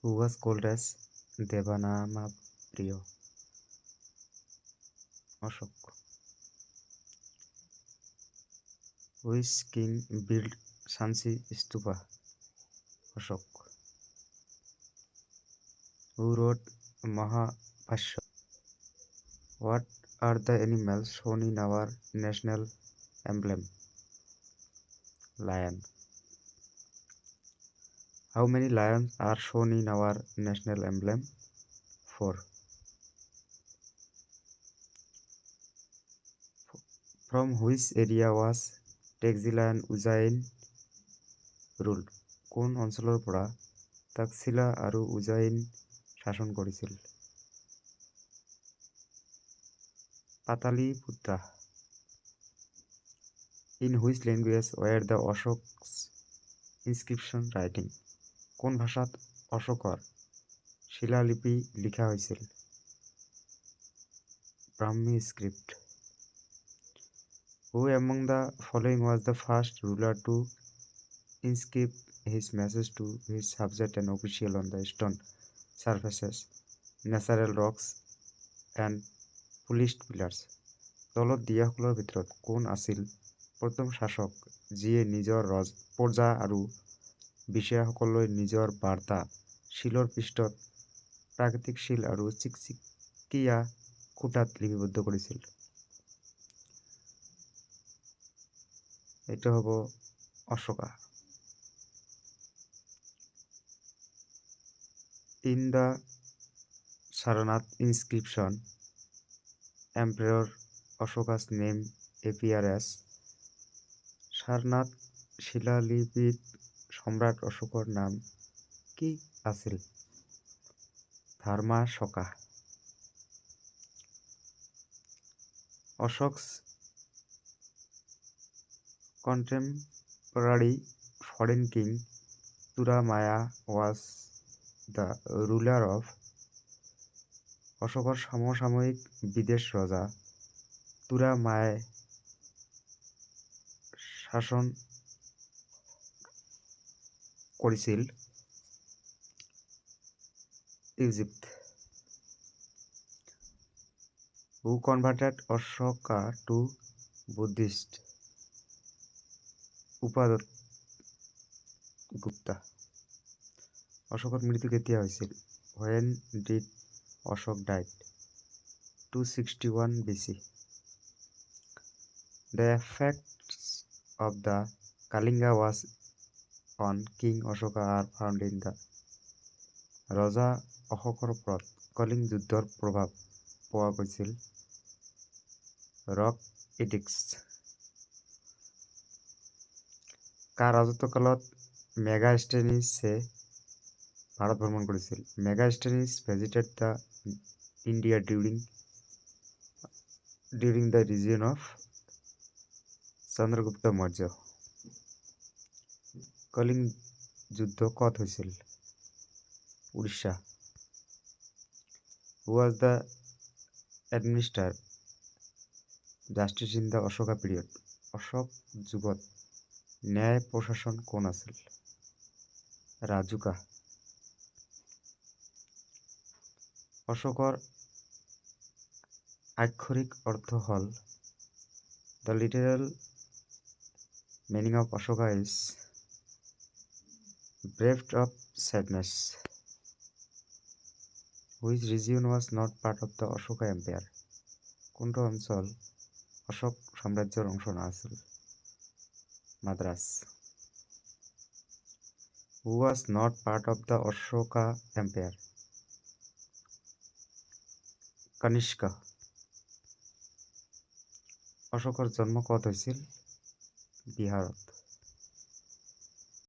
who was called as Devanamapriya. Ashok. Which king built Shansi Stupa? Ashok. Who wrote Mahabhashya? What are the animals shown in our national emblem? Lion. How many lions are shown in our national emblem? 4. From which area was Taxila and Ujjain ruled? কোন অঞ্চলৰ পৰা তাকছিলা আৰু উজ্জয়িন শাসন কৰিছিল? পাতালিপুত্রা. In which language were the Ashok's inscription writing? কোন ভাষাত অশোকৰ শিলালিপি লিখা হৈছিল? Brahmi script. Who among the following was the first ruler to inscribe his message to his subject and official on the stone surfaces, natural rocks and polished pillars? তলত দিয়াসকলৰ ভিতৰত কোন আছিল প্ৰথম শাসক যিয়ে নিজৰ প্ৰজা আৰু বিষয়াসকললৈ নিজৰ বাৰ্তা শিলৰ পৃষ্ঠত প্ৰাকৃতিক শিল আৰু চিকচিকীয়া খুঁটাত লিপিবদ্ধ কৰিছিল? এটা হ'ব Ashoka. In the Sarnath inscription, Emperor Ashoka's name appears as. Sarnath শিলালিপিত সম্রাট অশোকৰ নাম কি আছিল? ধৰ্মাশোকা. Ashok's contemporary foreign king Turamaya was the ruler of. অশোকৰ সমসাময়িক বিদেশ ৰজা তুৰামায়াই শাসন কৰিছিল Egypt. Who converted Ashoka to Buddhist? উপাদগুপ্তা. অশোকৰ মৃত্যু কেতিয়া হৈছিল? When did Ashok died? 261 BC. The effects of the Kalinga Wars on King Ashoka are found in the. ৰজা অশোকৰ ওপৰত কলিং যুদ্ধৰ প্ৰভাৱ পোৱা গৈছিল ৰক এডিক্টছ. কাৰ ৰাজত্বকালত মেগাষ্টেনিছে ভাৰত ভ্ৰমণ কৰিছিল? মেগাষ্টেনিছ visited the India during the reign of Chandragupta Maurya. Calling যুদ্ধ কত হৈছিল? Orissa. Who was the administered justice in the Ashoka period? Ashok যুগত ন্যায় প্ৰশাসন কোন আছিল? ৰাজুকা. অশোকৰ আক্ষৰিক অৰ্থ হ'ল. The literal meaning of Ashoka is bereft of sadness. Which region was not part of the Ashoka Empire? কোনটো অঞ্চল অশোক সাম্ৰাজ্যৰ অংশ নাছিল? Madras. Who was not part of the Ashoka Empire? Kanishka. অশোকৰ জন্ম কত হৈছিল? বিহাৰত.